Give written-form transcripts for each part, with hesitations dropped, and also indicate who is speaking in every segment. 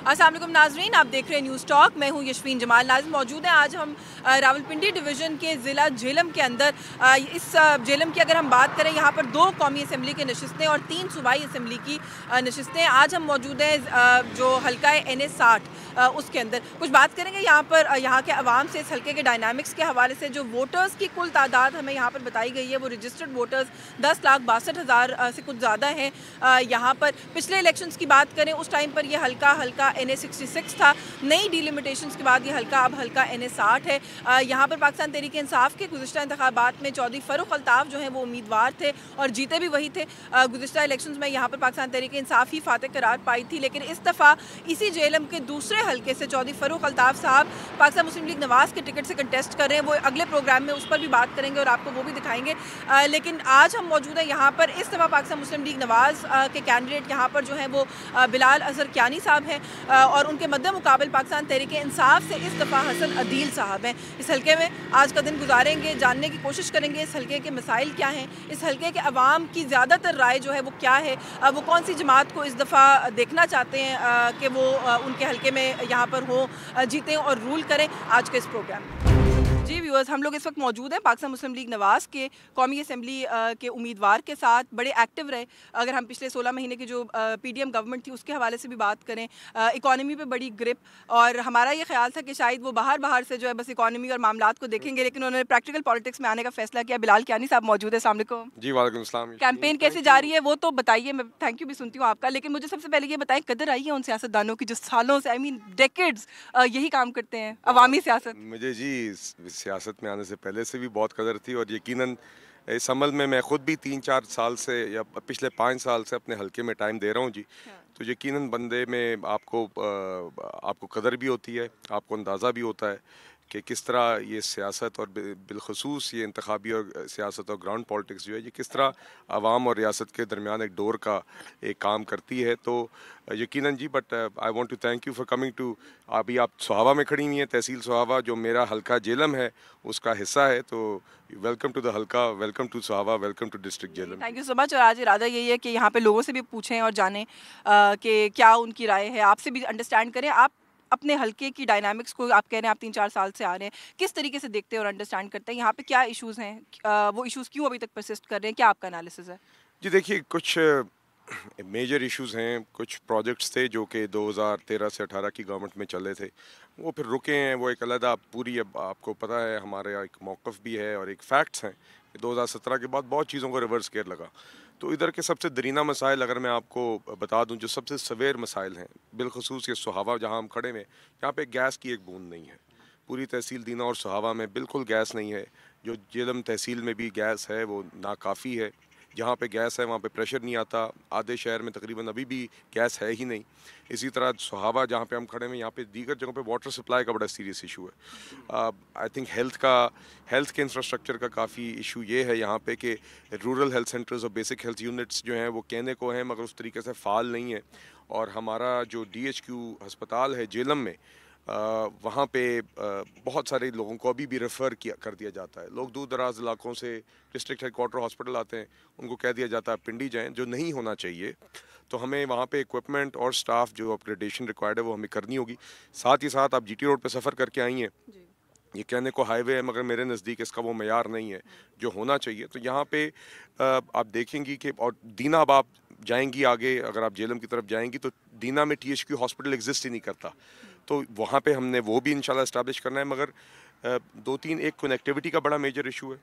Speaker 1: अस्सलाम वालेकुम नाजरीन, आप देख रहे हैं न्यूज़ टॉक। मैं हूं यशवीन जमाल। नाज़रीन मौजूद हैं आज हम रावलपिंडी डिवीज़न के ज़िला झेलम के अंदर। इस झेलम की अगर हम बात करें, यहाँ पर 2 कौमी असम्बली की नशिस्तें और 3 सूबाई असम्बली की नशिस्तें। आज हम मौजूद हैं जो हल्का है NA-60 उसके अंदर। कुछ बात करेंगे यहाँ पर यहाँ के अवाम से, इस हल्के के डायनामिक्स के हवाले से। जो वोटर्स की कुल तादाद हमें यहाँ पर बताई गई है, वो रजिस्टर्ड वोटर्स 10,62,000 से कुछ ज़्यादा हैं। यहाँ पर पिछले इलेक्शंस की बात करें, उस टाइम पर ये हल्का NA-66 था। नई डिलिमिटेशंस के बाद ये हल्का अब हल्का NA-60 है। यहाँ पर पाकिस्तान तहरीक इंसाफ के गुज़िश्ता इंतखाबात में चौधरी फ़ारूक अल्ताफ़ जो हैं वो उम्मीदवार थे और जीते भी वही थे। गुज़िश्ता इलेक्शंस में यहाँ पर पाकिस्तान तहरीक इंसाफ ही फातह करार पाई थी, लेकिन इस दफ़ा इसी झेलम के दूसरे हल्के से चौधरी फ़ारूक अल्ताफ़ साहब पाकिस्तान मुस्लिम लीग नवाज़ के टिकट से कंटेस्ट कर रहे हैं। वो अगले प्रोग्राम में उस पर भी बात करेंगे और आपको वो भी दिखाएंगे। लेकिन आज हम मौजूद हैं यहाँ पर। इस दफ़ा पाकिस्तान मुस्लिम लीग नवाज़ के कैंडिडेट यहाँ पर जो हैं वो बिलाल अज़हर कियानी साहब हैं और उनके मद्दे मुकाबल पाकिस्तान तहरीक इंसाफ से इस दफ़ा हसन अदील साहब हैं। इस हल्के में आज का दिन गुजारेंगे, जानने की कोशिश करेंगे इस हल्के के मसाइल क्या हैं, इस हल्के के अवाम की ज़्यादातर राय जो है वो क्या है, वो कौन सी जमात को इस दफ़ा देखना चाहते हैं कि वो उनके हल्के में यहाँ पर हो, जीतें और रूल करें। आज के इस प्रोग्राम में जी व्यूअर्स, हम लोग इस वक्त मौजूद हैं पाकिस्तान मुस्लिम लीग नवाज़ के कौमी असम्बली के उम्मीदवार के साथ। बड़े एक्टिव रहे। अगर हम पिछले 16 महीने की जो PDM गवर्नमेंट थी उसके हवाले से भी बात करें, इकॉनमी पे बड़ी ग्रिप, और हमारा ये ख्याल था कि शायद वो बाहर से जो है बस इकॉनमी और मामलात को देखेंगे, लेकिन उन्होंने प्रैक्टिकल पॉलिटिक्स में आने का फैसला किया। बिलाल कियानी साहब मौजूद है। अस्सलाम वालेकुम।
Speaker 2: जी वालेकुम अस्सलाम।
Speaker 1: कैंपेन कैसे जा रही है वो तो बताइए, मैं थैंक यू भी सुनती हूँ आपका, लेकिन मुझे सबसे पहले ये बताएं, कदर आई है उन सियासतदानों की जो सालों से, डेकेड्स यही काम करते हैं, अवामी सियासत?
Speaker 2: मुझे जी सियासत में आने से पहले से भी बहुत कदर थी और यकीनन इस अमल में मैं खुद भी 3-4 साल से या पिछले 5 साल से अपने हल्के में टाइम दे रहा हूँ जी। तो यकीनन बंदे में आपको कदर भी होती है, आपको अंदाज़ा भी होता है कि किस तरह ये सियासत और बिलखसूस ये इंतखाबी और सियासत और ग्राउंड पॉलिटिक्स जो है ये किस तरह आवाम और रियासत के दरमियान एक डोर का एक काम करती है। तो यकीनन जी, but I want to thank you for coming to. अभी आप सोहावा में खड़ी हुई हैं, तहसील सोहावा जो मेरा हल्का झेलम है उसका हिस्सा है। तो welcome to the halqa, welcome to Sohawa, welcome to district Jhelum.
Speaker 1: Thank you so much. और आज इरादा यही है कि यहाँ पे लोगों से भी पूछें और जानें कि क्या उनकी राय है, आपसे भी अंडरस्टैंड करें। आप अपने हल्के की डायनामिक्स को, आप कह रहे हैं आप 3-4 साल से आ रहे हैं, किस तरीके से देखते हैं और अंडरस्टैंड करते हैं, यहाँ पे क्या इश्यूज़ हैं, वो इश्यूज़ क्यों अभी तक परसिस्ट कर रहे हैं, क्या आपका एनालिसिस है?
Speaker 2: जी देखिए, कुछ मेजर इश्यूज हैं। कुछ प्रोजेक्ट्स थे जो कि 2013 से 18 की गवर्नमेंट में चले थे, वो फिर रुके हैं। वो एक अलग पूरी, अब आपको पता है हमारे एक मौक़िफ़ भी है और एक फैक्ट्स हैं कि 2017 के बाद बहुत चीज़ों को रिवर्स गियर लगा। तो इधर के सबसे दरीना मसाइल अगर मैं आपको बता दूं, जो सबसे सवेर मसाइल हैं, बिलखसूस ये सोहावा जहां हम खड़े हैं, यहाँ पे गैस की एक बूंद नहीं है। पूरी तहसील दीना और सोहावा में बिल्कुल गैस नहीं है। जो झेलम तहसील में भी गैस है वो नाकाफ़ी है। जहाँ पे गैस है वहाँ पे प्रेशर नहीं आता। आधे शहर में तकरीबन अभी भी गैस है ही नहीं। इसी तरह सोहावा जहाँ पे हम खड़े हैं, यहाँ पे दीगर जगहों पे वाटर सप्लाई का बड़ा सीरियस इशू है। आई थिंक हेल्थ के इंफ्रास्ट्रक्चर का काफ़ी इशू ये है यहाँ पे कि रूरल हेल्थ सेंटर्स और बेसिक हेल्थ यूनिट्स जो हैं वो कहने को हैं, मगर उस तरीके से फ़ाल नहीं है। और हमारा जो DHQ अस्पताल है झेलम में, वहाँ पे बहुत सारे लोगों को अभी भी रेफ़र कर दिया जाता है। लोग दूर दराज इलाकों से डिस्ट्रिक्ट हेडक्वार्टर हॉस्पिटल आते हैं, उनको कह दिया जाता है पिंडी जाएं, जो नहीं होना चाहिए। तो हमें वहाँ पे इक्विपमेंट और स्टाफ जो अपग्रेडेशन रिक्वायर्ड है वो हमें करनी होगी। साथ ही साथ आप GT रोड पे सफ़र करके आई हैं, ये कहने को हाईवे है मगर मेरे नज़दीक इसका वो मयार नहीं है जो होना चाहिए। तो यहाँ पे आप देखेंगी कि, और दीना अब आप जाएंगी आगे, अगर आप झेलम की तरफ जाएंगी तो दीना में THQ हॉस्पिटल एग्जिस्ट ही नहीं करता। तो वहाँ पे हमने वो भी इंशाल्लाह इस्टेब्लिश करना है। मगर 2-3 एक कनेक्टिविटी का बड़ा मेजर इशू है।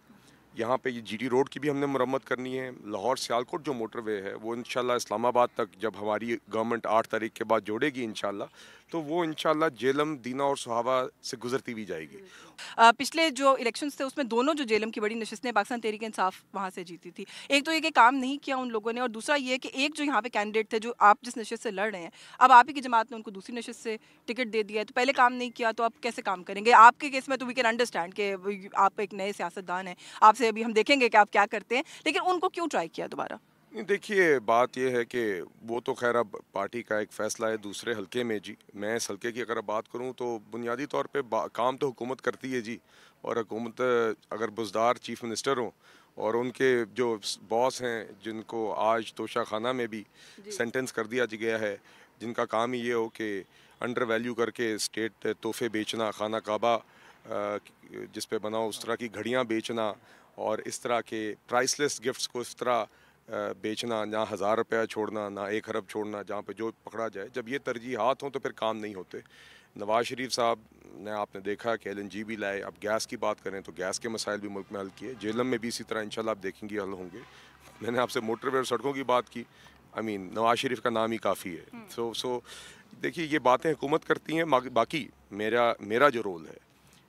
Speaker 2: यहाँ पे ये GT रोड की भी हमने मरम्मत करनी है। लाहौर सियालकोट जो मोटरवे है वो इंशाल्लाह इस्लामाबाद तक जब हमारी गवर्नमेंट 8 तारीख के बाद जोड़ेगी इंशाल्लाह, तो वो इंशाल्लाह झेलम, दीना और सोहावा से गुजरती भी जाएगी।
Speaker 1: पिछले जो इलेक्शंस थे उसमें दोनों जो झेलम की बड़ी नशिस्तें पाकिस्तान तहरीक इंसाफ वहाँ से जीती थी। एक तो ये कि काम नहीं किया उन लोगों ने, और दूसरा ये कि एक जो यहाँ पे कैंडिडेट थे, जो आप जिस नशिस्त से लड़ रहे हैं, अब आप ही की जमात ने उनको दूसरी नशिस्त से टिकट दे दिया है। तो पहले काम नहीं किया तो आप कैसे काम करेंगे? आपके केस में तो वी कैन अंडरस्टैंड कि आप एक नए सियासतदान हैं, आपसे अभी हम देखेंगे कि आप क्या करते हैं, लेकिन उनको क्यों ट्राई किया दोबारा?
Speaker 2: नहीं, देखिए बात यह है कि वो तो खैर अब पार्टी का एक फ़ैसला है दूसरे हलके में जी। मैं इस हलके की अगर बात करूं तो बुनियादी तौर पे काम तो हुकूमत करती है जी। और हुकूमत अगर बुज़दार चीफ़ मिनिस्टर हों और उनके जो बॉस हैं जिनको आज तोशा खाना में भी सेंटेंस कर दिया गया है, जिनका काम ही ये हो कि अंडर वैल्यू करके स्टेट तोहफे बेचना, खाना काबा जिस पे बनाओ उस तरह की घड़ियाँ बेचना और इस तरह के प्राइसलेस गिफ्ट्स को इस तरह बेचना, ना 1000 रुपया छोड़ना ना 1 अरब छोड़ना, जहाँ पे जो पकड़ा जाए। जब ये तरजीहात हों तो फिर काम नहीं होते। नवाज शरीफ साहब ने आपने देखा कि LNG भी लाए। अब गैस की बात करें तो गैस के मसाइल भी मुल्क में हल किए। जेलम में भी इसी तरह इंशाल्लाह आप देखेंगे हल होंगे। मैंने आपसे मोटरवे और सड़कों की बात की, नवाज शरीफ का नाम ही काफ़ी है। सो देखिए ये बातें हुकूमत करती हैं, बाकी मेरा जो रोल है,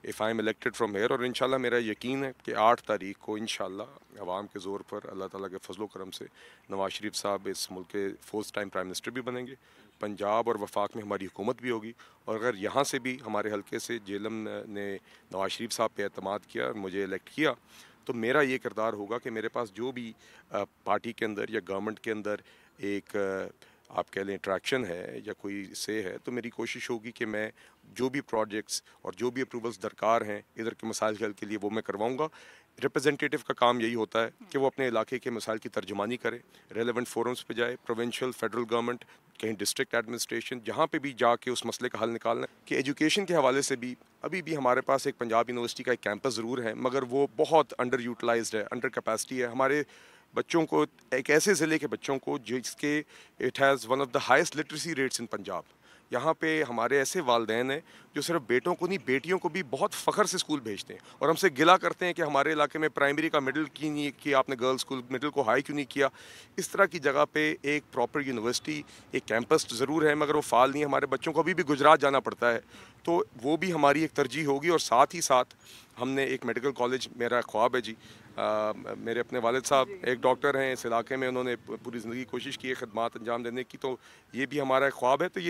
Speaker 2: if I am elected from here, और इंशाल्लाह मेरा यकीन है कि 8 तारीख को इंशाल्लाह अवाम के ज़ोर पर अल्लाह ताला के फजलो करम से नवाज शरीफ साहब इस मुल्क के 4th टाइम प्राइम मिनिस्टर भी बनेंगे। पंजाब और वफाक में हमारी हुकूमत भी होगी, और अगर यहाँ से भी हमारे हल्के से जेलम ने नवाज शरीफ साहब पे एतमाद किया, मुझे इलेक्ट किया, तो मेरा ये किरदार होगा कि मेरे पास जो भी पार्टी के अंदर या गवर्नमेंट के अंदर एक आप कह लें ट्रैक्शन है या कोई से है, तो मेरी कोशिश होगी कि मैं जो भी प्रोजेक्ट्स और जो भी अप्रूवल्स दरकार हैं इधर के मसाइल के हल के लिए वो मैं करवाऊँगा। रिप्रेजेंटेटिव का काम यही होता है कि वो अपने इलाके के मसाइल की तर्जुमानी करे, रेलेवेंट फोरम्स पे जाए, प्रोविंशियल, फेडरल गवर्नमेंट, कहीं डिस्ट्रिक्ट एडमिनिस्ट्रेशन, जहाँ पे भी जाके उस मसले का हल निकालना है। कि एजुकेशन के हवाले से भी अभी भी हमारे पास एक पंजाब यूनिवर्सिटी का एक कैंपस ज़रूर है, मगर वो बहुत अंडर यूटिलाइज्ड है, अंडर कैपेसिटी है। हमारे बच्चों को, एक ऐसे ज़िले के बच्चों को जिसके it has one of the highest literacy rates इन पंजाब, यहाँ पे हमारे ऐसे वालदैन हैं जो सिर्फ बेटों को नहीं बेटियों को भी बहुत फ़ख्र से स्कूल भेजते हैं, और हमसे गिला करते हैं कि हमारे इलाके में प्राइमरी का मिडिल क्यों नहीं किया आपने, गर्ल्स स्कूल मिडिल को हाई क्यों नहीं किया। इस तरह की जगह पे एक प्रॉपर यूनिवर्सिटी, एक कैंपस ज़रूर है, मगर वो फ़ाल नहीं है। हमारे बच्चों को अभी भी गुजरात जाना पड़ता है, तो वो भी हमारी एक तरजीह होगी। और साथ ही साथ हमने एक मेडिकल कॉलेज, मेरा ख्वाब है जी, मेरे अपने वालिद साहब एक डॉक्टर हैं इस इलाके में, उन्होंने पूरी ज़िंदगी कोशिश की है खदमात अंजाम देने की, तो ये भी हमारा एक ख्वाब है। तो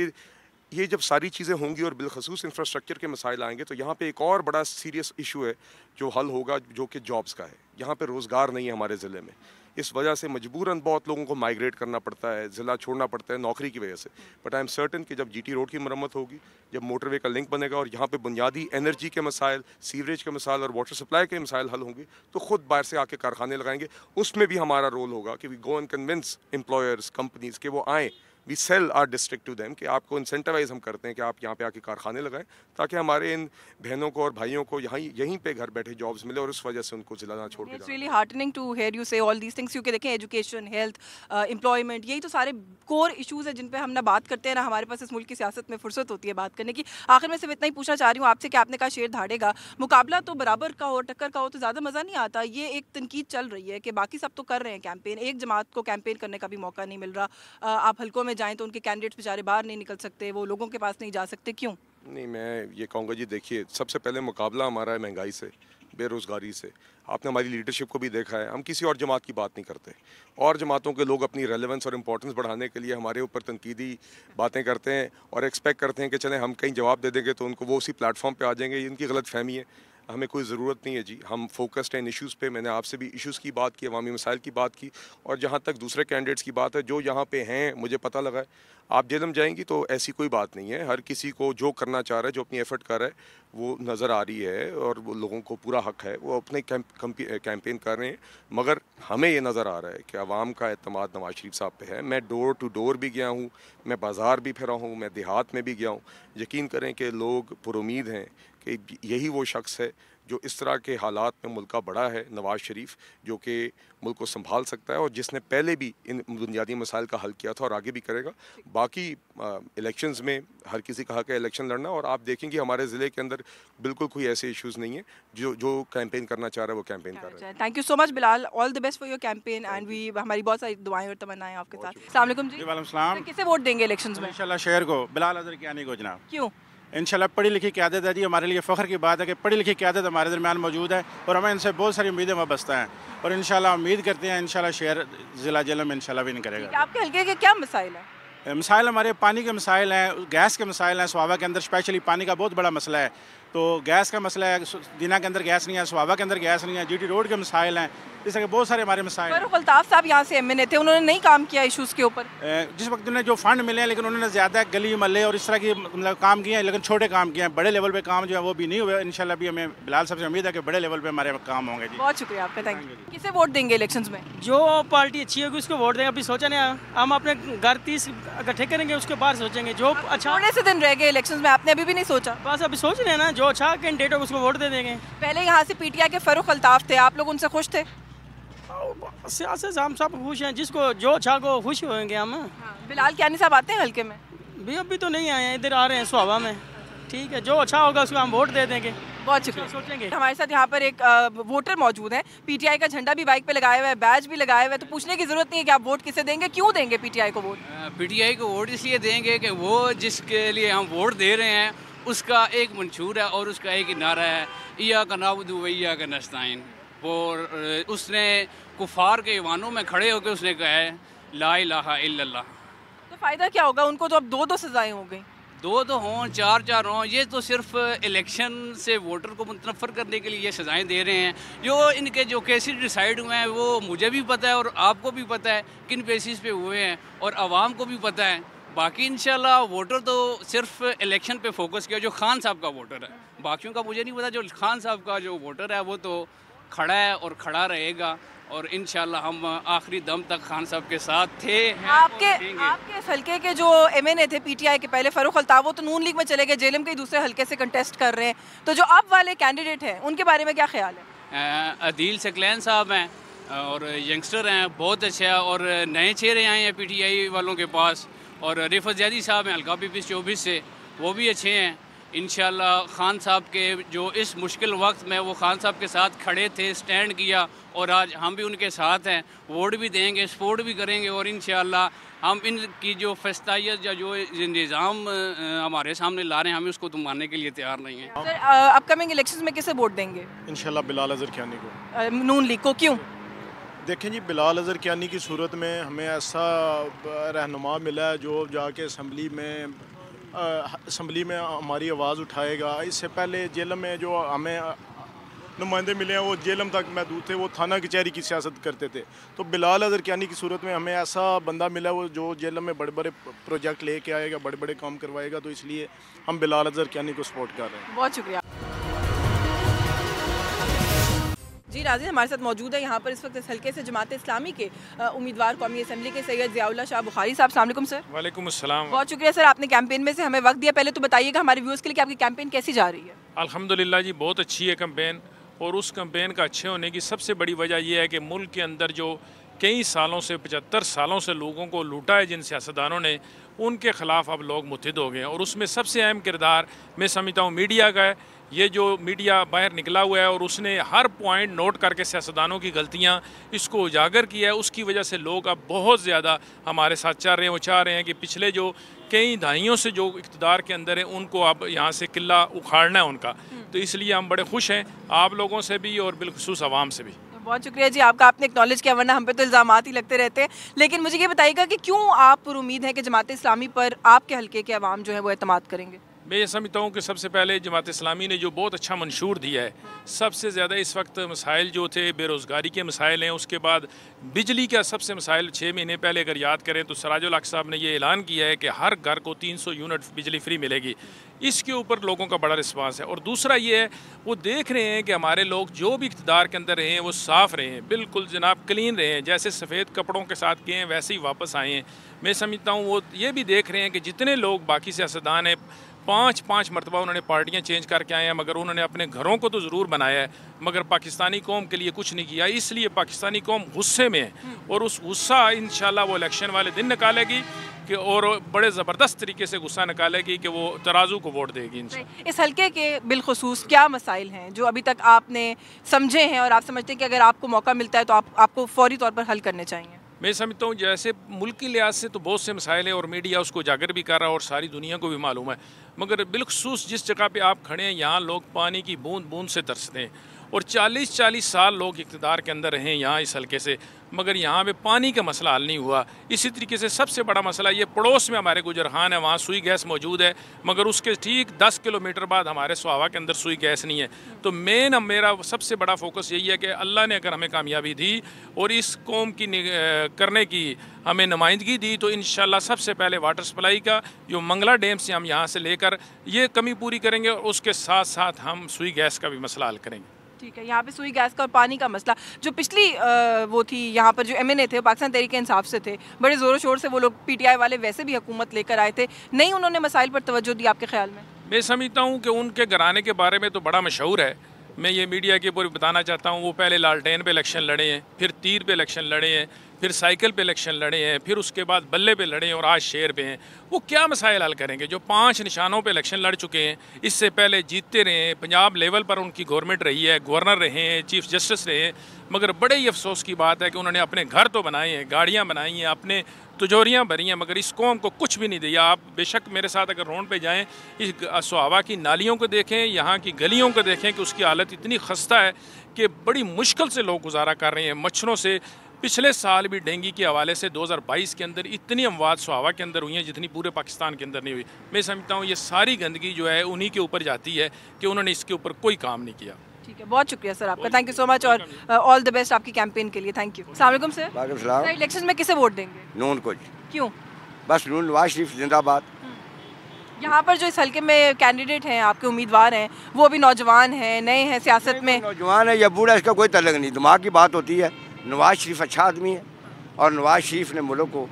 Speaker 2: ये जब सारी चीज़ें होंगी और बिलखसूस इंफ्रास्ट्रक्चर के मसाइल आएंगे, तो यहाँ पे एक और बड़ा सीरियस इशू है जो हल होगा, जो कि जॉब्स का है। यहाँ पे रोज़गार नहीं है हमारे ज़िले में, इस वजह से मजबूरन बहुत लोगों को माइग्रेट करना पड़ता है, ज़िला छोड़ना पड़ता है नौकरी की वजह से। बट आई एम सर्टन कि जब GT रोड की मरम्मत होगी, जब मोटरवे का लिंक बनेगा और यहाँ पे बुनियादी एनर्जी के मसाइल, सीवरेज के मसाइल और वाटर सप्लाई के मसाइल हल होंगे, तो ख़ुद बाहर से आके कारखाने लगाएंगे। उसमें भी हमारा रोल होगा कि we go and convince employers, companies के वो आएँ, we sell our district to them, कि आपको इंसेंटिवाइज हम करते हैं कि आप यहाँ पे आके कारखाने लगाएं, ताकि हमारे इन बहनों को और भाइयों को यहीं पे घर बैठे जॉब्स मिले और उस वजह से उनको जिला ना छोड़ के
Speaker 1: it's really heartening to hear you say all these things, क्योंकि देखें एजुकेशन, हेल्थ, एम्प्लॉयमेंट, यही तो सारे कोर इशूज़ है जिन पे हम ना बात करते हैं, ना हमारे पास इस मुल्क की सियासत में फुर्सत होती है बात करने की। आखिर में सिर्फ इतना ही पूछना चाह रही हूँ आपसे कि आपने कहा शेर धाड़ेगा, मुकाबला तो बराबर का हो, टक्कर का हो तो ज़्यादा मज़ा नहीं आता। ये एक तनकीद चल रही है कि बाकी सब तो कर रहे हैं कैंपेन, एक जमात को कैंपेन करने का भी मौका नहीं मिल रहा। आप हल्कों में जाएँ तो उनके कैंडिडेट बेचारे बाहर नहीं निकल सकते, वो लोगों के पास नहीं जा सकते, क्यों?
Speaker 2: नहीं, मैं ये कहूँगा जी, देखिए सबसे पहले मुकाबला हमारा है महंगाई से, बेरोज़गारी से। आपने हमारी लीडरशिप को भी देखा है, हम किसी और जमात की बात नहीं करते। और जमातों के लोग अपनी रेलेवेंस और इम्पोर्टेंस बढ़ाने के लिए हमारे ऊपर तनकीदी बातें करते हैं और एक्सपेक्ट करते हैं कि चलें हम कहीं जवाब दे देंगे तो उनको वो उसी प्लेटफॉर्म पे आ जाएंगे। ये इनकी गलत फहमी है, हमें कोई ज़रूरत नहीं है जी। हम फोकस्ड हैं इन इश्यूज़ पे। मैंने आपसे भी इश्यूज़ की बात की, अवामी मसाइल की बात की, और जहाँ तक दूसरे कैंडिडेट्स की बात है जो यहाँ पे हैं, मुझे पता लगा है आप जेलम जाएंगी तो ऐसी कोई बात नहीं है। हर किसी को जो करना चाह रहा है, जो अपनी एफर्ट कर रहा है, वो नज़र आ रही है और वो लोगों को पूरा हक है, वो अपने कैंपेन कर रहे हैं। मगर हमें ये नज़र आ रहा है कि अवाम का एतमाद नवाज शरीफ साहब पे है। मैं डोर टू डोर भी गया हूँ, मैं बाज़ार भी फिरा हूँ, मैं देहात में भी गया हूँ। यकीन करें कि लोग पुरुमीद हैं कि यही वो शख्स है जो इस तरह के हालात में मुल्क का बड़ा है, नवाज शरीफ, जो कि मुल्क को संभाल सकता है और जिसने पहले भी इन बुनियादी मसाइल का हल किया था और आगे भी करेगा। बाकी इलेक्शंस में हर किसी का हक है इलेक्शन लड़ना, और आप देखेंगे हमारे ज़िले के अंदर बिल्कुल कोई ऐसे इश्यूज़ नहीं है। जो कैंपेन करना चाह रहा है वो कैंपेन कर रहा है।
Speaker 1: Thank you so much Bilal, all the best for your campaign and we, हमारी बहुत सारी दुआएं और तमन्नाएं आपके साथ। अस्सलाम वालेकुम जी।
Speaker 3: वालेकुम सलाम।
Speaker 1: किसे वोट देंगे इलेक्शंस में?
Speaker 3: इंशाल्लाह शहर को बिलाल अजहर कियानी को जनाब।
Speaker 1: क्यों?
Speaker 3: इंशाल्लाह पढ़ी लिखी क़यादत है जी, हमारे लिए फ़ख्र की बात है कि पढ़ी लिखी क़यादत हमारे दरमियान मौजूद है और हमें इनसे बहुत सारी उम्मीदें वाबस्ता हैं और इंशाल्लाह उम्मीद करते हैं इंशाल्लाह शहर ज़िला जेलम में इंशाल्लाह विन करेगा।
Speaker 1: आपके हल्के के क्या मसाइल है?
Speaker 3: मसाइल हमारे पानी के मसाइल हैं, गैस के मसाइल हैं। स्वाबा के अंदर स्पेशली पानी का बहुत बड़ा मसला है। तो गैस का मसला है, दीना के अंदर गैस नहीं है, स्वाबा के अंदर गैस नहीं है, GT रोड के मसाइल हैं, इस तरह के बहुत सारे हमारे मसाइल।
Speaker 1: फारूक अल्ताफ साहब यहाँ से MNA थे, उन्होंने नहीं काम किया इशूज़ के ऊपर।
Speaker 3: जिस वक्त उन्हें जो फंड मिले हैं, लेकिन उन्होंने ज़्यादा गली महल्ले और इस तरह की मतलब काम किए हैं, लेकिन छोटे काम किए हैं, बड़े लेवल पे काम जो है वो भी नहीं हुए। इंशाल्लाह भी हमें बिलाल साहब से उम्मीद है कि बड़े लेवल पे हमारे काम होंगे जी।
Speaker 1: बहुत शुक्रिया आपका, थैंक यू। किसे वोट देंगे इलेक्शंस में?
Speaker 4: जो पार्टी अच्छी होगी उसको वोट देंगे। अभी सोचा नहीं, हम अपने घर 30 इकट्ठे करेंगे, उसके बाद सोचेंगे जो अच्छा।
Speaker 1: थोड़े से दिन रह गए इलेक्शंस में, आपने अभी भी नहीं सोचा?
Speaker 4: बस अभी सोच रहे हैं ना, जो अच्छा कैंडिडेट होगा उसको वोट दे देंगे।
Speaker 1: पहले यहाँ से PTI के फारूक अल्ताफ थे, आप लोग उनसे खुश थे?
Speaker 4: सियासत हम सब खुश हैं, जिसको जो अच्छा को खुश होंगे हम।
Speaker 1: बिलाल कियानी साहब आते हैं हल्के में?
Speaker 4: भी अभी तो नहीं आए हैं, इधर आ रहे हैं स्वाबा में। ठीक है, जो अच्छा होगा उसको हम वोट दे देंगे।
Speaker 1: बहुत शुक्रिया।
Speaker 4: सोचेंगे।
Speaker 1: हमारे साथ यहाँ पर एक वोटर मौजूद है, PTI का झंडा भी बाइक पे लगाया हुआ है, बैज भी लगाया हुआ है, तो पूछने की जरूरत नहीं है कि आप वोट किसे देंगे, क्यों देंगे PTI को वोट?
Speaker 5: PTI को वोट इसलिए देंगे कि वो जिसके लिए हम वोट दे रहे हैं उसका एक मंशूर है और उसका एक नारा है, इया का नाबुदु व इया का नस्ताइन। और उसने कुफार के ईवानों में खड़े होकर उसने कहा है ला इलाहा इल्लल्लाह।
Speaker 1: तो फ़ायदा क्या होगा उनको? तो अब दो सजाएं हो गई।
Speaker 5: दो तो हों, चार हों, ये तो सिर्फ इलेक्शन से वोटर को मुतनफ़र करने के लिए ये सज़ाएँ दे रहे हैं। जो इनके जो केसेस डिसाइड हुए हैं वो मुझे भी पता है और आपको भी पता है किन बेसिस पे हुए हैं और आवाम को भी पता है। बाकी इंशाल्लाह वोटर तो सिर्फ इलेक्शन पे फोकस किया, जो खान साहब का वोटर है। बाकियों का मुझे नहीं पता, जो खान साहब का जो वोटर है वो तो खड़ा है और खड़ा रहेगा और इंशाल्लाह हम आखिरी दम तक खान साहब के साथ थे।
Speaker 1: आपके इस हल्के के जो MNA थे PTI के पहले, फारूक अल्ताफ, वो तो नून लीग में चले गए, जेलम के दूसरे हल्के से कंटेस्ट कर रहे हैं, तो जो अब वाले कैंडिडेट हैं उनके बारे में क्या ख्याल है?
Speaker 5: अदील सकलैन साहब हैं और यंगस्टर हैं, बहुत अच्छे हैं और नए चेहरे आए हैं PTI वालों के पास। और रिफत ज़ैदी साहब हैं हल्का PP 24 से, वो भी अच्छे हैं। इंशाल्लाह खान साहब के जो इस मुश्किल वक्त में वो खान साहब के साथ खड़े थे, स्टैंड किया और आज हम भी उनके साथ हैं, वोट भी देंगे, सपोर्ट भी करेंगे और इंशाल्लाह हम इनकी जो फस्तायत या जो निज़ाम हमारे सामने ला रहे हैं, हम उसको तो मानने के लिए तैयार नहीं हैं।
Speaker 1: सर, अपकमिंग इलेक्शंस में किसे वोट देंगे?
Speaker 3: इंशाल्लाह बिलाल अज़हर कियानी को।
Speaker 1: नून लीग को क्यों?
Speaker 3: देखें जी, बिलाल अज़हर कियानी की सूरत में हमें ऐसा रहनुमा मिला है जो जाके असम्बली में हमारी आवाज़ उठाएगा। इससे पहले जेलम में जो हमें नुमाइंदे मिले हैं वो जेलम तक महदूद थे, वो थाना कचहरी की सियासत करते थे। तो बिलाल अज़हर कियानी की सूरत में हमें ऐसा बंदा मिला वो जो जेलम में बड़े बड़े प्रोजेक्ट लेके आएगा, बड़े बड़े काम करवाएगा, तो इसलिए हम बिलाल अज़हर कियानी को सपोर्ट कर रहे हैं।
Speaker 1: बहुत शुक्रिया जी। नाज़रीन, हमारे साथ मौजूद है यहाँ पर इस वक्त इस हल्के से जमात इस्लामी के उम्मीदवार कौमी असम्बली के सैयद ज़ियाउल्लाह शाह बुखारी साहब। अस्सलाम वालेकुम सर।
Speaker 6: वालेकुम अस्सलाम।
Speaker 1: बहुत शुक्रिया सर, आपने कैंपेन में से हमें वक्त दिया। पहले तो बताइएगा हमारे व्यूअर्स के लिए कि आपकी कैंपेन कैसी जा रही है?
Speaker 6: अल्हम्दुलिल्लाह जी, बहुत अच्छी है कैंपेन और उस कैंपेन का अच्छे होने की सबसे बड़ी वजह यह है कि मुल्क के अंदर जो कई सालों से 75 सालों से लोगों को लूटा है जिन सियासतदानों ने, उनके ख़िलाफ़ अब लोग मुत्तहिद हो गए हैं और उसमें सबसे अहम किरदार मैं समझता हूँ मीडिया का है। ये जो मीडिया बाहर निकला हुआ है और उसने हर पॉइंट नोट करके सियासतदानों की गलतियाँ इसको उजागर किया है, उसकी वजह से लोग अब बहुत ज़्यादा हमारे साथ चाह रहे हैं। वो चाह रहे हैं कि पिछले जो कई दहाइयों से जो इक़्तिदार के अंदर है उनको अब यहाँ से किला उखाड़ना है उनका। तो इसलिए हम बड़े खुश हैं आप लोगों से भी और बिलखुसूस आवाम से भी।
Speaker 1: बहुत शुक्रिया जी आपका, आपने एक्नॉलेज किया, वरना हम पे तो इल्ज़ामात ही लगते रहते हैं। लेकिन मुझे ये बताइएगा कि क्यों आप पर उम्मीद है कि जमात इस्लामी पर आपके हल्के के अवाम जो है वो एतमाद करेंगे?
Speaker 6: मैं ये समझता हूँ कि सबसे पहले जमात इस्लामी ने जो बहुत अच्छा मंशूर दिया है, सबसे ज़्यादा इस वक्त मसाइल जो थे बेरोज़गारी के मसाइल हैं, उसके बाद बिजली का सबसे मसाइल 6 महीने पहले अगर याद करें तो सराजुल हक साहब ने ये ऐलान किया है कि हर घर को 300 यूनिट बिजली फ्री मिलेगी। इसके ऊपर लोगों का बड़ा रिस्पांस है। और दूसरा ये है, वो देख रहे हैं कि हमारे लोग जो भी इक़्तिदार के अंदर रहे हैं वो साफ़ रहे हैं, बिल्कुल जनाब क्लीन रहे हैं, जैसे सफ़ेद कपड़ों के साथ गए हैं वैसे ही वापस आए हैं। मैं समझता हूँ वो ये भी देख रहे हैं कि जितने लोग बाकी सियासतदान हैं 5-5 मरतबा उन्होंने पार्टियाँ चेंज करके आए हैं, मगर उन्होंने अपने घरों को तो ज़रूर बनाया है मगर पाकिस्तानी कौम के लिए कुछ नहीं किया। इसलिए पाकिस्तानी कौम गुस्से में है और उस गुस्सा इंशाल्लाह वो इलेक्शन वाले दिन निकालेगी कि और बड़े ज़बरदस्त तरीके से गुस्सा निकालेगी कि वो तराजू को वोट देगी।
Speaker 1: इस हल्के के बिलखुसूस क्या मसाइल हैं जो अभी तक आपने समझे हैं और आप समझते हैं कि अगर आपको मौका मिलता है तो आपको फौरी तौर पर हल करने चाहिए?
Speaker 6: मैं समझता हूँ जैसे मुल्क की लिहाज से तो बहुत से मसाइल हैं और मीडिया उसको उजागर भी कर रहा है और सारी दुनिया को भी मालूम है, मगर बिलखुसूस जिस जगह पे आप खड़े हैं यहाँ लोग पानी की बूंद बूंद से तरसते हैं और 40-40 साल लोग इक़्तिदार के अंदर रहे यहाँ इस हल्के से, मगर यहाँ पे पानी का मसला हल नहीं हुआ। इसी तरीके से सबसे बड़ा मसला ये पड़ोस में हमारे गुजरखान है, वहाँ सुई गैस मौजूद है, मगर उसके ठीक 10 किलोमीटर बाद हमारे स्वावा के अंदर सुई गैस नहीं है। तो मेरा सबसे बड़ा फोकस यही है कि अल्लाह ने अगर हमें कामयाबी दी और इस कौम की करने की हमें नुमाइंदगी दी, तो इंशाल्लाह सबसे पहले वाटर सप्लाई का जो मंगला डैम से हम यहाँ से लेकर ये कमी पूरी करेंगे और उसके साथ साथ हम सुई गैस का भी मसला हल करेंगे।
Speaker 1: ठीक है, यहाँ पे सुई गैस का और पानी का मसला जो पिछली वो थी, यहाँ पर जो MNA थे पाकिस्तान तहरीक इंसाफ से थे, बड़े ज़ोरों शोर से वो लोग PTI वाले वैसे भी हुकूमत लेकर आए थे, नहीं उन्होंने मसाइल पर तवज्जो दी आपके ख्याल में?
Speaker 6: मैं समझता हूँ कि उनके घराने के बारे में तो बड़ा मशहूर है। मैं ये मीडिया के ऊपर बताना चाहता हूँ, वो पहले लालटेन पे इलेक्शन लड़े हैं, फिर तीर पे इलेक्शन लड़े हैं, फिर साइकिल पे इलेक्शन लड़े हैं, फिर उसके बाद बल्ले पे लड़े हैं और आज शेर पे हैं। वो क्या मसाइल हल करेंगे? जो 5 निशानों पे इलेक्शन लड़ चुके हैं, इससे पहले जीतते रहे हैं, पंजाब लेवल पर उनकी गवर्नमेंट रही है, गवर्नर रहे हैं, चीफ जस्टिस रहे हैं, मगर बड़े ही अफसोस की बात है कि उन्होंने अपने घर तो बनाए हैं, गाड़ियाँ बनाई हैं, अपने तिजोरियाँ भरी हैं, मगर इस कौम को कुछ भी नहीं दिया। आप बेशक मेरे साथ अगर रोड पे जाएं, इस सुहावा की नालियों को देखें, यहाँ की गलियों को देखें कि उसकी हालत इतनी खस्ता है कि बड़ी मुश्किल से लोग गुजारा कर रहे हैं मच्छरों से। पिछले साल भी डेंगू के हवाले से 2022 के अंदर इतनी अमवात सुहावा के अंदर हुई हैं जितनी पूरे पाकिस्तान के अंदर नहीं हुई। मैं समझता हूँ ये सारी गंदगी जो है उन्हीं के ऊपर जाती है कि उन्होंने इसके ऊपर कोई काम नहीं किया।
Speaker 1: ठीक है, बहुत शुक्रिया सर आपका, थैंक यू सो मच और ऑल द बेस्ट आपकी कैंपेन के लिए, थैंक यू। अस्सलाम वालेकुम सर।
Speaker 7: वालेकुम सलाम।
Speaker 1: इलेक्शन में किसे वोट देंगे?
Speaker 7: नून को।
Speaker 1: क्यों?
Speaker 7: बस नून, नवाज शरीफ जिंदाबाद।
Speaker 1: यहाँ पर जो इस हल्के में कैंडिडेट हैं, आपके उम्मीदवार हैं, वो भी नौजवान हैं, नए हैं सियासत में।
Speaker 7: नौजवान है या बूढ़ा, इसका कोई तल्लुक नहीं, दिमाग की बात होती है। नवाज शरीफ अच्छा आदमी है और नवाज शरीफ ने मुल्क को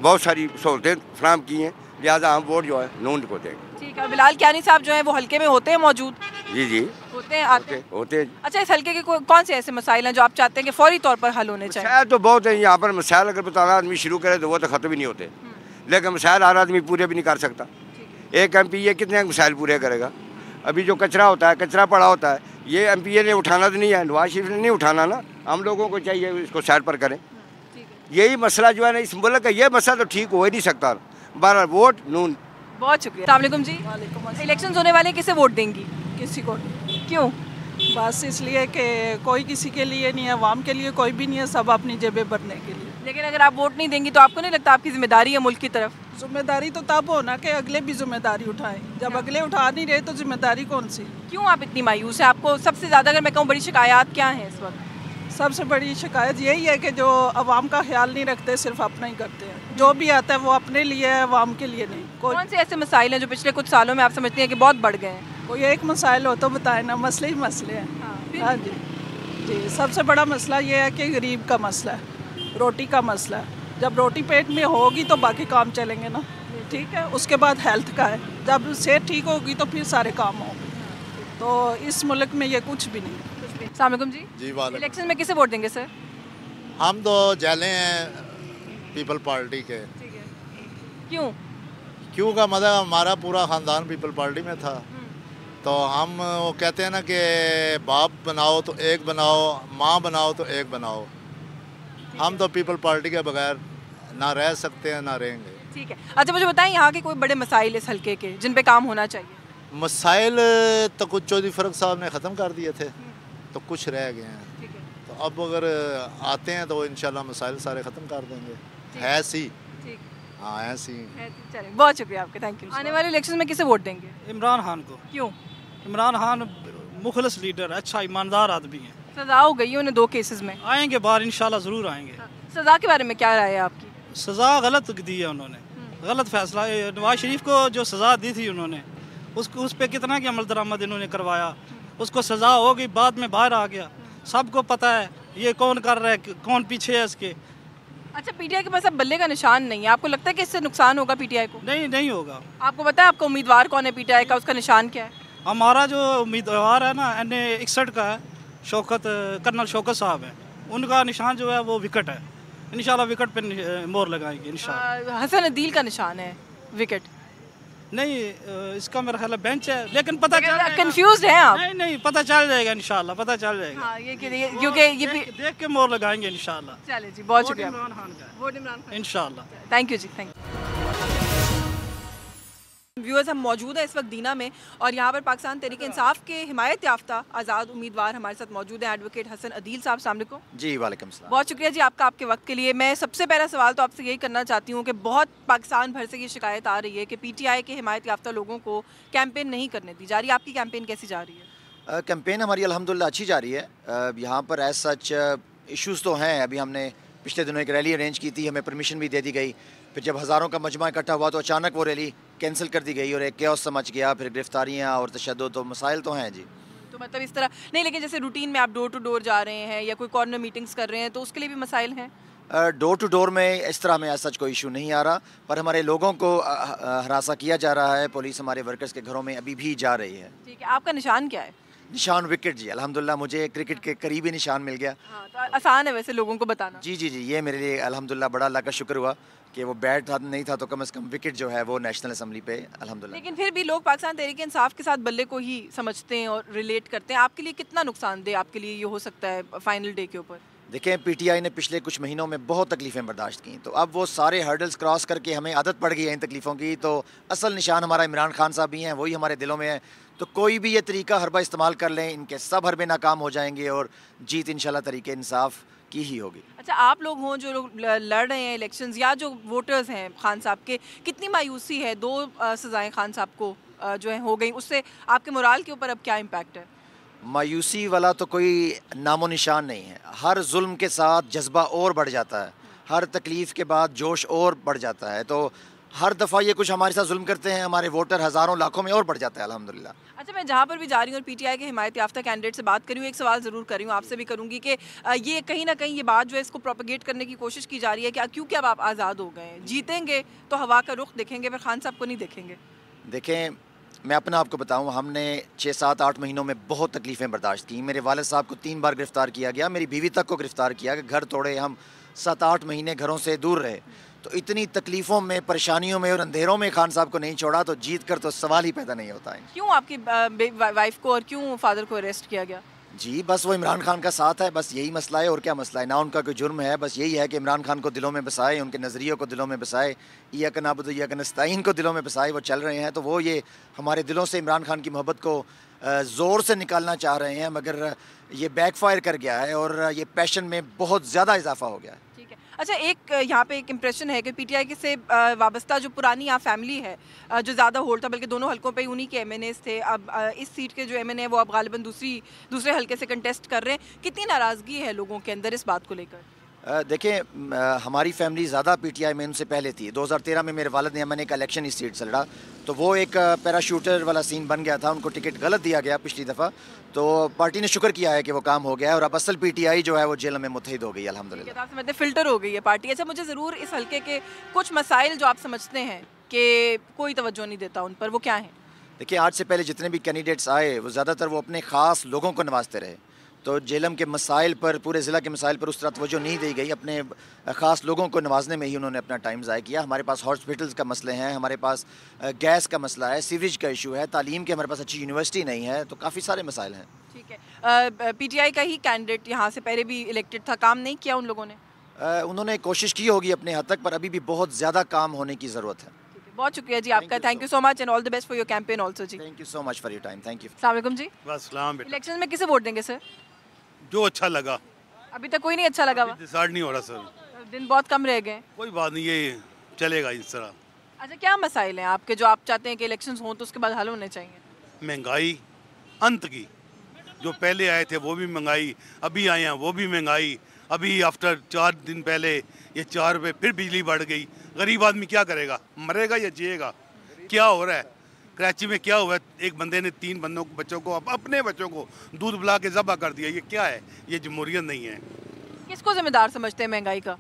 Speaker 7: बहुत सारी सहूलतें फराहम की हैं, लिहाजा हम वोट जो है नून को देंगे।
Speaker 1: ठीक है, बिलाल कियानी साहब जो हैं वो हल्के में होते हैं मौजूद?
Speaker 7: जी जी
Speaker 1: होते हैं, आते
Speaker 7: होते हैं।
Speaker 1: अच्छा, इस हल्के के कौन से ऐसे मसाइल हैं जो आप चाहते हैं कि फौरी तौर पर हल होने चाहिए?
Speaker 7: मसाइल तो बहुत है यहाँ पर, मसाइल अगर बताना आदमी शुरू करे तो वो तो ख़त्म ही नहीं होते, लेकिन मसाइल हर आदमी पूरे भी नहीं कर सकता। एक MPA कितने मसाइल पूरे करेगा? अभी जो कचरा होता है, कचरा पड़ा होता है, ये MPA ने उठाना तो नहीं है, नवाज शरीफ ने नहीं उठाना ना, हम लोगों को चाहिए इसको साइड पर करें। यही मसला जो है ना इस मुल्क का, ये मसला तो ठीक हो ही नहीं सकता। 12 वोट नून।
Speaker 1: बहुत शुक्रिया। अस्सलाम वालेकुम जी। इलेक्शन होने वाले, किसे वोट देंगी?
Speaker 8: किसी को।
Speaker 1: क्यों?
Speaker 8: बस इसलिए कि कोई किसी के लिए नहीं है, अवाम के लिए कोई भी नहीं है, सब अपनी जेबें भरने के लिए।
Speaker 1: लेकिन अगर आप वोट नहीं देंगी तो आपको नहीं लगता आपकी जिम्मेदारी है मुल्क की तरफ?
Speaker 8: जिम्मेदारी तो तब हो ना कि अगले भी जिम्मेदारी उठाएं, जब अगले उठा नहीं रहे तो जिम्मेदारी कौन सी?
Speaker 1: क्यों आप इतनी मायूस है? आपको सबसे ज़्यादा अगर मैं कहूँ बड़ी शिकायत क्या है इस वक्त?
Speaker 8: सबसे बड़ी शिकायत यही है कि जो अवाम का ख्याल नहीं रखते, सिर्फ अपना ही करते हैं। जो भी आता है वो अपने लिए है, अवाम के लिए नहीं।
Speaker 1: कौन से ऐसे मसाइल हैं जो पिछले कुछ सालों में आप समझती हैं कि बहुत बढ़ गए हैं?
Speaker 8: कोई एक मसाइल हो तो बताए ना, मसले ही मसले हैं। हाँ जी जी, सबसे बड़ा मसला ये है कि गरीब का मसला है, रोटी का मसला है। जब रोटी पेट में होगी तो बाकी काम चलेंगे ना, ठीक है। उसके बाद हेल्थ का है, जब सेहत ठीक होगी तो फिर सारे काम होंगे। तो इस मुल्क में ये कुछ भी नहीं है।
Speaker 1: अस्सलाम वालेकुम जी।
Speaker 9: जी वालेकुम।
Speaker 1: इलेक्शन में किसे वोट देंगे सर?
Speaker 9: हम तो जैले हैं पीपल पार्टी के।
Speaker 1: क्यों?
Speaker 9: क्यों का मतलब हमारा पूरा ख़ानदान पीपल पार्टी में था, तो हम वो कहते हैं ना कि बाप बनाओ तो एक बनाओ, माँ बनाओ तो एक बनाओ। हम तो पीपल पार्टी के बगैर ना रह सकते हैं ना रहेंगे।
Speaker 1: ठीक है, अच्छा मुझे बताएं यहाँ के कोई बड़े मसाइल इस हल्के के जिन पे काम होना चाहिए?
Speaker 9: मसाइल तो कुछ चौधरी फ़ारूक साहब ने ख़त्म कर दिए थे, तो कुछ रह गए हैं। तो अब अगर आते हैं तो इंशाल्लाह मसाइल सारे ख़त्म कर देंगे। है सी, हाँ है सी।
Speaker 1: चलिए, बहुत शुक्रिया आपके, थैंक यू। आने वाले इलेक्शन में किसे वोट देंगे?
Speaker 4: इमरान खान को।
Speaker 1: क्यों?
Speaker 4: इमरान खान मुखलिस लीडर, अच्छा ईमानदार आदमी है।
Speaker 1: सजा हो गई है उन्हें 2 केसेस में।
Speaker 4: आएंगे बाहर इंशाल्लाह ज़रूर आएंगे।
Speaker 1: सजा के बारे में क्या राय है आपकी?
Speaker 4: सज़ा गलत दी है उन्होंने, गलत फैसला। नवाज शरीफ को जो सज़ा दी थी उन्होंने, उसको उस पर कितना की अमल दरामद इन्होंने करवाया, उसको सज़ा हो गई, बाद में बाहर आ गया। सबको पता है ये कौन कर रहा है, कौन पीछे है इसके।
Speaker 1: अच्छा, PTI के पास अब बल्ले का निशान नहीं है, आपको लगता है कि इससे नुकसान होगा PTI को?
Speaker 4: नहीं होगा।
Speaker 1: आपको पता है आपका उम्मीदवार कौन है PTI का, उसका निशान क्या है?
Speaker 4: हमारा जो उम्मीदवार है ना NA 61 का है, कर्नल शौकत साहब है, उनका निशान जो है वो विकेट है। इंशाल्लाह विकेट पे मोहर लगाएंगे इंशाल्लाह।
Speaker 1: हसन अदील का निशान है विकेट? नहीं,
Speaker 4: इसका मेरा ख्याल बेंच है, लेकिन पता चल जाएगा।
Speaker 1: कंफ्यूज्ड हैं आप?
Speaker 4: नहीं, पता चल जाएगा इंशाल्लाह, पता चल जाएगा।
Speaker 1: हाँ, क्योंकि ये
Speaker 4: देख के मोहर लगाएंगे इंशाल्लाह।
Speaker 1: चलिए जी, बहुत शुक्रिया।
Speaker 4: वोट इमरान खान इंशाल्लाह।
Speaker 1: Thank you ji, thank you. Viewers, हम मौजूद हैं इस वक्त दीना में और यहाँ पर पाकिस्तान तहरीक इंसाफ के हिमायत याफ्ता आज़ाद उम्मीदवार हमारे साथ मौजूद हैं, एडवोकेट हसन अदील साहब। अस्सलाम वालेकुम।
Speaker 10: जी वालेकुम सलाम।
Speaker 1: बहुत शुक्रिया जी आपका, आपके वक्त के लिए। मैं सबसे पहला सवाल तो आपसे यही करना चाहती हूँ कि बहुत पाकिस्तान भर से ये शिकायत आ रही है कि PTI के हिमायत याफ्ता लोगों को कैंपेन नहीं करने दी जा रही। आपकी कैंपेन कैसी जा रही है?
Speaker 10: कैंपेन हमारी अल्हम्दुलिल्लाह अच्छी जा रही है। यहाँ पर एज सच इश्यूज़ तो हैं। अभी हमने पिछले दिनों एक रैली अरेंज की थी, हमें परमिशन भी दे दी गई। फिर जब हज़ारों का मजमा इकट्ठा हुआ तो अचानक वो रैली कैंसिल कर दी गई और एक केओस समझ गया। फिर गिरफ्तारियाँ और तशद्दुद, तो मसाइल तो हैं जी।
Speaker 1: तो मतलब इस तरह नहीं, लेकिन जैसे रूटीन में आप डोर टू डोर जा रहे हैं या कोई कॉर्नर मीटिंग्स कर रहे हैं तो उसके लिए भी मसाइल हैं?
Speaker 10: डोर टू डोर में इस तरह में एज सच कोई इशू नहीं आ रहा, पर हमारे लोगों को हरासा किया जा रहा है। पुलिस हमारे वर्कर्स के घरों में अभी भी जा रही है।
Speaker 1: ठीक है, आपका निशान क्या है?
Speaker 10: निशान विकेट जी। अल्हम्दुलिल्लाह मुझे क्रिकेट के करीबी निशान मिल गया।
Speaker 1: हाँ, तो आसान है वैसे लोगों को बताना।
Speaker 10: जी जी जी, ये मेरे लिए अल्हम्दुलिल्लाह बड़ा अल्लाह का शुक्र हुआ कि वो बैट नहीं था तो कम से कम विकेट जो है वो नेशनल असम्बली पे अल्हम्दुलिल्लाह।
Speaker 1: लेकिन फिर भी लोग पाकिस्तान तहरीक इंसाफ के साथ बल्ले को ही समझते हैं और रिलेट करते हैं। आपके लिए कितना नुकसानदेह आपके लिए ये हो सकता है फाइनल डे के ऊपर?
Speaker 10: देखें, PTI ने पिछले कुछ महीनों में बहुत तकलीफ़ें बर्दाश्त की, तो अब वो सारे हर्डल्स क्रॉस करके हमें आदत पड़ गई है इन तकलीफ़ों की। तो असल निशान हमारा इमरान खान साहब भी हैं, वही हमारे दिलों में है। तो कोई भी ये तरीका हरबा इस्तेमाल कर लें, इनके सब हरबे नाकाम हो जाएंगे और जीत इंशाल्लाह तरीके इंसाफ की ही होगी।
Speaker 1: अच्छा, आप लोग हों जो लोग लड़ रहे हैं इलेक्शंस या जो वोटर्स हैं खान साहब के, कितनी मायूसी है? 2 सज़ाएँ खान साहब को जो है हो गई, उससे आपके मोराल के ऊपर अब क्या इम्पैक्ट है?
Speaker 10: मायूसी वाला तो कोई नामो निशान नहीं है। हर जुल्म के साथ जज्बा और बढ़ जाता है, हर तकलीफ़ के बाद जोश और बढ़ जाता है। तो हर दफ़ा ये कुछ हमारे साथ जुल्म करते हैं, हमारे वोटर हज़ारों लाखों में और बढ़ जाता है अल्हम्दुलिल्लाह।
Speaker 1: अच्छा, मैं जहाँ पर भी जा रही हूँ और PTI के हिमायत याफ्ता कैंडिडेट से बात करी हूँ, एक सवाल ज़रूर कर रही हूँ, आपसे भी करूँगी कि ये कहीं ना कहीं ये बात जो है इसको प्रोपेगेट करने की कोशिश की जा रही है कि क्योंकि अब आप आज़ाद हो गए हैं, जीतेंगे तो हवा का रुख देखेंगे, फिर खान साहब को नहीं देखेंगे।
Speaker 10: देखें, मैं अपना आपको बताऊं, हमने 6, 7, 8 महीनों में बहुत तकलीफ़ें बर्दाश्त की। मेरे वालिद साहब को 3 बार गिरफ़्तार किया गया, मेरी बीवी तक को गिरफ़्तार किया, घर तोड़े, हम 7-8 महीने घरों से दूर रहे। तो इतनी तकलीफ़ों में, परेशानियों में और अंधेरों में खान साहब को नहीं छोड़ा तो जीत कर तो सवाल ही पैदा नहीं होता है।
Speaker 1: क्यों आपकी वाइफ को और क्यों फादर को अरेस्ट किया गया?
Speaker 10: जी, बस वो इमरान खान का साथ है, बस यही मसला है। और क्या मसला है? ना उनका कोई जुर्म है, बस यही है कि इमरान खान को दिलों में बसाए, उनके नज़रियों को दिलों में बसाए, इय्याक नअबुदु व इय्याक नस्तईन को दिलों में बसाए। वो चल रहे हैं तो वो ये हमारे दिलों से इमरान खान की मोहब्बत को ज़ोर से निकालना चाह रहे हैं, मगर ये बैकफायर कर गया है और ये पैशन में बहुत ज़्यादा इजाफा हो गया है।
Speaker 1: ठीक है। अच्छा, एक यहाँ पे एक इम्प्रेशन है कि PTI के से वाबस्ता जो पुरानी यहाँ फैमिली है जो ज़्यादा होल्ड था, बल्कि दोनों हलकों पे उन्हीं के MNAs थे। अब इस सीट के जो MNA वो अब गालिबन दूसरे हलके से कंटेस्ट कर रहे हैं। कितनी नाराज़गी है लोगों के अंदर इस बात को लेकर?
Speaker 10: देखें, हमारी फैमिली ज़्यादा PTI में उनसे पहले थी। 2013 में मेरे वालिद ने MNA का इलेक्शन इस सीट से लड़ा, तो वो एक पैराशूटर वाला सीन बन गया था। उनको टिकट गलत दिया गया पिछली दफ़ा, तो पार्टी ने शुक्र किया है कि वो काम हो गया है और अब असल PTI जो है वो जेल में मुत्तहिद हो गई अल्हम्दुलिल्लाह।
Speaker 1: आप समझते फ़िल्टर हो गई है पार्टी? अच्छा, मुझे ज़रूर इस हलके के कुछ मसाइल जो आप समझते हैं कि कोई तवज्जो नहीं देता उन पर, वो क्या हैं? देखिए,
Speaker 10: आज से पहले जितने भी कैंडिडेट्स आए वो ज़्यादातर वो अपने ख़ास लोगों को नवाजते रहे, तो जेलम के मसाइल पर, पूरे ज़िला के मसाइल पर उस तरह तवज्जो नहीं दी गई। अपने ख़ास लोगों को नवाजने में ही उन्होंने अपना टाइम ज़ाया किया। हमारे पास हॉस्पिटल्स का मसले हैं, हमारे पास गैस का मसला है, सीवरेज का इशू है, तालीम के हमारे पास अच्छी यूनिवर्सिटी नहीं है, तो काफ़ी सारे मसाइल हैं।
Speaker 1: ठीक है। PTI का ही कैंडिडेट यहाँ से पहले भी इलेक्टेड था, काम नहीं किया उन लोगों ने?
Speaker 10: उन्होंने कोशिश की होगी अपने हद तक, पर अभी भी बहुत ज़्यादा काम होने की ज़रूरत है।
Speaker 1: बहुत शुक्रिया जी आपका, thank you so much and all the best for your campaign also जी।
Speaker 10: Thank you so much for your time, thank you.
Speaker 1: अस्सलाम वालेकुम जी।
Speaker 11: अस्सलाम बेटा।
Speaker 1: इलेक्शन में किसे वोट देंगे सर?
Speaker 11: जो अच्छा लगा।
Speaker 1: अभी तक कोई नहीं अच्छा लगा?
Speaker 11: डिसाइड नहीं हो रहा सर,
Speaker 1: दिन बहुत कम रह गए।
Speaker 11: कोई बात नहीं, ये चलेगा इस तरह।
Speaker 1: अच्छा, क्या मसाइल हैं आपके जो आप चाहते हैं कि इलेक्शंस हों तो उसके बाद हल होने चाहिए?
Speaker 11: महंगाई अंत की, जो पहले आए थे वो भी महंगाई, अभी आए हैं वो भी महंगाई। अभी आफ्टर 4 दिन पहले ये 4 रुपये फिर बिजली बढ़ गई। गरीब आदमी क्या करेगा? मरेगा या जिएगा? क्या हो रहा है कराची में? क्या हुआ? एक बंदे ने 3 बच्चों को, अपने बच्चों को दूध पिला के ज़बह कर दिया। ये क्या है? ये जमहूरियत नहीं है।
Speaker 1: किसको जिम्मेदार समझते हैं महंगाई का?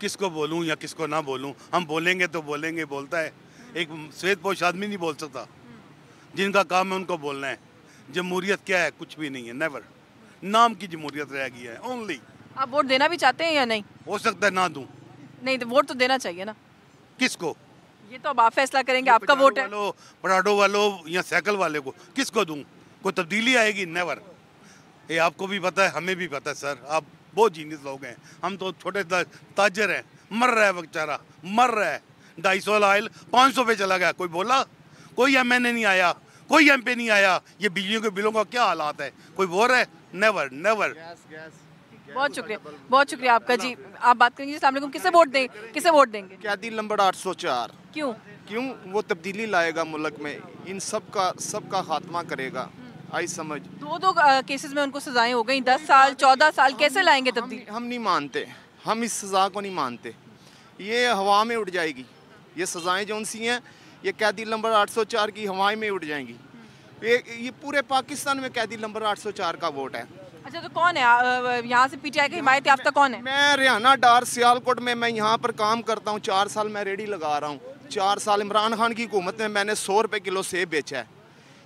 Speaker 11: किसको बोलूं या किसको ना बोलूं? हम बोलेंगे तो बोलेंगे, बोलता है एक श्वेत पोश आदमी नहीं बोल सकता। जिनका काम है उनको बोलना है। जमहूरियत क्या है? कुछ भी नहीं है, नेवर। नाम की जमहूरियत रह गई है ओनली।
Speaker 1: आप वोट देना भी चाहते हैं या नहीं?
Speaker 11: हो सकता है ना दूं।
Speaker 1: नहीं, तो वोट तो देना चाहिए ना।
Speaker 11: किसको?
Speaker 1: ये तो अब आप फैसला करेंगे, आपका वोट है।
Speaker 11: पराठों वालों या साइकिल वाले को किसको दूं? कोई तब्दीली आएगी? नेवर। ये आपको भी पता है, हमें भी पता है सर, आप बहुत जीनियस लोग हैं। हम तो छोटे ताजर हैं। मर रहा है बेचारा, मर रहा है। 250 ऑयल 500 पे चला गया। कोई बोला? कोई MNA नहीं आया, कोई MP नहीं आया। ये बिजलियों के बिलों का क्या हालात है? कोई वो है? Never never.
Speaker 1: बहुत शुक्रिया आपका जी। आप बात करेंगे। अस्सलाम वालेकुम। किसे वोट देंगे?
Speaker 12: कैदी नंबर 804। क्यों वो तब्दीली लाएगा मुल्क में, इन सबका खात्मा करेगा। आई समझ।
Speaker 1: दो केसेस में उनको सजाएं हो गई, 10 साल 14 साल, कैसे लाएंगे तब्दीली?
Speaker 12: हम नहीं मानते, हम इस सज़ा को नहीं मानते। ये हवा में उड़ जाएगी। ये सज़ाएं जो सी हैं, ये कैदी नंबर 804 की हवा में उड़ जाएंगी। ये पूरे पाकिस्तान में कैदी नंबर 804 का वोट है।
Speaker 1: अच्छा, तो कौन है यहाँ से PTI की हिमायत याफ्ता कौन है?
Speaker 12: मैं रियाना डार सियालकोट में मैं यहाँ पर काम करता हूँ। 4 साल मैं रेडी लगा रहा हूँ। 4 साल इमरान खान की हुकूमत में मैंने 100 रुपये किलो सेब बेचा है।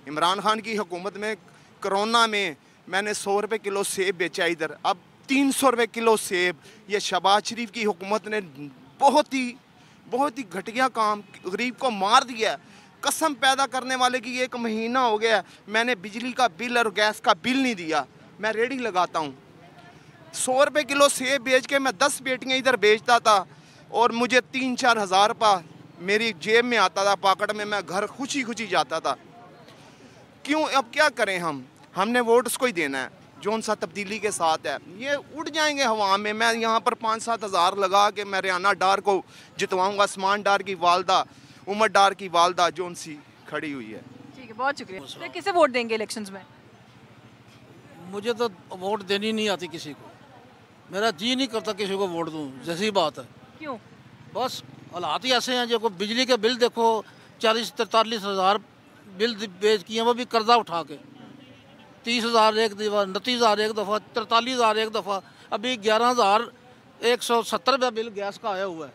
Speaker 12: इमरान खान की हुकूमत में कोरोना में मैंने 100 रुपये किलो सेब बेचा इधर, अब 300 रुपये किलो सेब। ये शहबाज शरीफ की हुकूमत ने बहुत ही घटिया काम, गरीब को मार दिया। कसम पैदा करने वाले की 1 महीना हो गया, मैंने बिजली का बिल और गैस का बिल नहीं दिया। मैं रेडी लगाता हूँ। 100 रुपये किलो सेब बेच के मैं 10 बेटियाँ इधर बेचता था और मुझे 3-4 हज़ार रुपये मेरी जेब में आता था, पॉकेट में। मैं घर खुशी जाता था। क्यों? अब क्या करें हमने वोट उसको ही देना है जो सा तब्दीली के साथ है। ये उड़ जाएंगे हवा में। मैं यहाँ पर 5-7 हज़ार लगा के मैं रियाना डार को जितवाऊँगा। आसमान डार की वालदा, उमर डार की वालदा जो सी खड़ी हुई है।
Speaker 1: ठीक है, बहुत शुक्रिया। तो किसे वोट देंगे इलेक्शंस में?
Speaker 4: मुझे तो वोट देनी नहीं आती किसी को, मेरा जी नहीं करता किसी को वोट दूँ, जैसी बात है।
Speaker 1: क्यों?
Speaker 4: बस हालात ही ऐसे हैं। जो बिजली के बिल देखो, 40-43 हज़ार बिल बेच किए, वो भी कर्जा उठा के। 30 हज़ार एक दफ़ा, 29 हज़ार एक दफ़ा, 43 हज़ार एक दफ़ा, अभी 11,170 रुपये बिल गैस का आया हुआ है।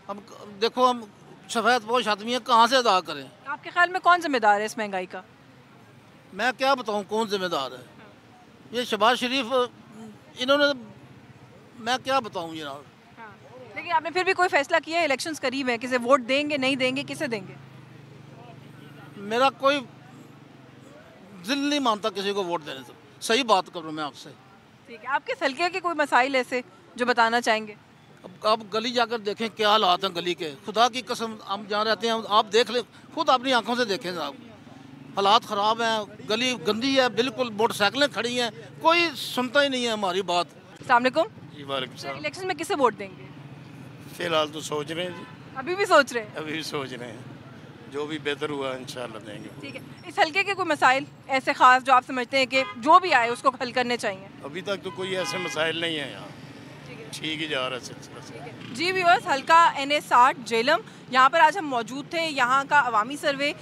Speaker 4: हम देखो, हम सफ़ेद पोश आदमी हैं, कहाँ से अदा करें?
Speaker 1: आपके ख्याल में कौन जिम्मेदार है इस महंगाई का?
Speaker 4: मैं क्या बताऊँ कौन जिम्मेदार है? ये शहबाज शरीफ, इन्होंने, मैं क्या बताऊँ जनाब।
Speaker 1: लेकिन आपने फिर भी कोई फैसला किया है? इलेक्शंस करीब है, किसे वोट देंगे, नहीं देंगे, किसे देंगे?
Speaker 4: मेरा कोई दिल नहीं मानता किसी को वोट देने से। सही बात करूँ मैं आपसे।
Speaker 1: ठीक है, आपके हल्के के कोई मसाइल ऐसे जो बताना चाहेंगे?
Speaker 4: अब आप गली जाकर देखें क्या हालात हैं गली के। खुदा की कसम, हम जहाँ रहते हैं, आप देख ले, खुद अपनी आंखों से देखें साहब। हालात ख़राब हैं, गली गंदी है बिल्कुल, मोटरसाइकिलें खड़ी हैं, कोई सुनता ही नहीं है हमारी बात।
Speaker 1: अस्सलाम वालेकुम।
Speaker 13: जी वालेकुम सलाम।
Speaker 1: इलेक्शन में किसे वोट देंगे?
Speaker 13: फिलहाल तो सोच रहे हैं जी।
Speaker 1: अभी भी सोच रहे हैं?
Speaker 13: अभी भी सोच रहे हैं, जो भी बेहतर हुआ इंशाल्लाह देंगे।
Speaker 1: ठीक है, इस हल्के के कोई मसाइल ऐसे खास जो आप समझते हैं कि जो भी आए उसको हल करने चाहिए?
Speaker 13: अभी तक तो कोई ऐसे मसाइल नहीं है यहाँ, ठीक ही जा रहा है सिलसिला से।
Speaker 1: जी व्यूअर्स, हल्का NA 60 झेलम, यहाँ पर आज हम मौजूद थे। यहाँ का अवामी सर्वे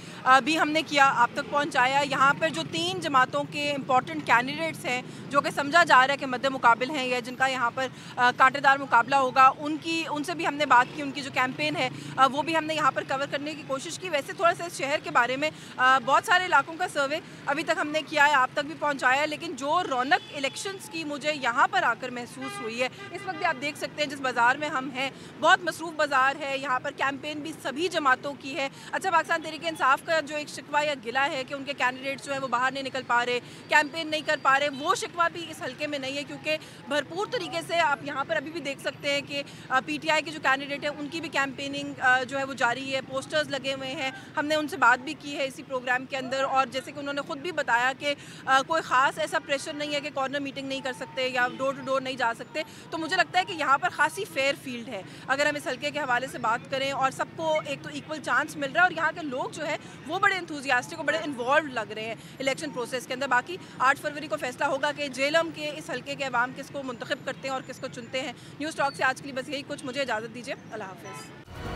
Speaker 1: भी हमने किया, आप तक पहुँचाया। यहाँ पर जो 3 जमातों के इम्पॉर्टेंट कैंडिडेट्स हैं जो कि समझा जा रहा है कि मद्दे मुकाबिल हैं या जिनका यहाँ पर कांटेदार मुकाबला होगा, उनसे भी हमने बात की। उनकी जो कैंपेन है वो भी हमने यहाँ पर कवर करने की कोशिश की। वैसे थोड़ा सा इस शहर के बारे में बहुत सारे इलाकों का सर्वे अभी तक हमने किया है, आप तक भी पहुँचाया। लेकिन जो रौनक इलेक्शंस की मुझे यहाँ पर आकर महसूस हुई है, इस वक्त भी आप देख सकते हैं जिस बाज़ार में हम हैं, बहुत मसरूफ़ बाज़ार है। यहाँ पर कैंपेन भी सभी जमातों की है। अच्छा, पाकिस्तान तहरीक इंसाफ का जो एक शिकवा या गिला है कि उनके कैंडिडेट्स जो है वो बाहर नहीं निकल पा रहे, कैंपेन नहीं कर पा रहे, वो शिकवा भी इस हल्के में नहीं है, क्योंकि भरपूर तरीके से आप यहाँ पर अभी भी देख सकते हैं कि PTI के जो कैंडिडेट हैं उनकी भी कैंपेनिंग जो है वो जारी है, पोस्टर्स लगे हुए हैं। हमने उनसे बात भी की है इसी प्रोग्राम के अंदर, और जैसे कि उन्होंने खुद भी बताया कि कोई ख़ास ऐसा प्रेशर नहीं है कि कॉर्नर मीटिंग नहीं कर सकते या डोर टू डोर नहीं जा सकते। तो मुझे लगता है कि यहाँ पर खासी फेयर फील्ड है अगर हम इस हल्के के हवाले से बात करें, और सबको एक तो इक्वल चांस मिल रहा है, और यहाँ के लोग जो है वो बड़े एंथुसियास्टिक और बड़े इन्वॉल्व लग रहे हैं इलेक्शन प्रोसेस के अंदर। बाकी 8 फरवरी को फैसला होगा कि झेलम के इस हल्के के अवाम किसको मुंतखब करते हैं और किसको चुनते हैं। न्यूज़ टॉक से आज के लिए बस यही कुछ, मुझे इजाज़त दीजिए, अल्लाह हाफ़िज़।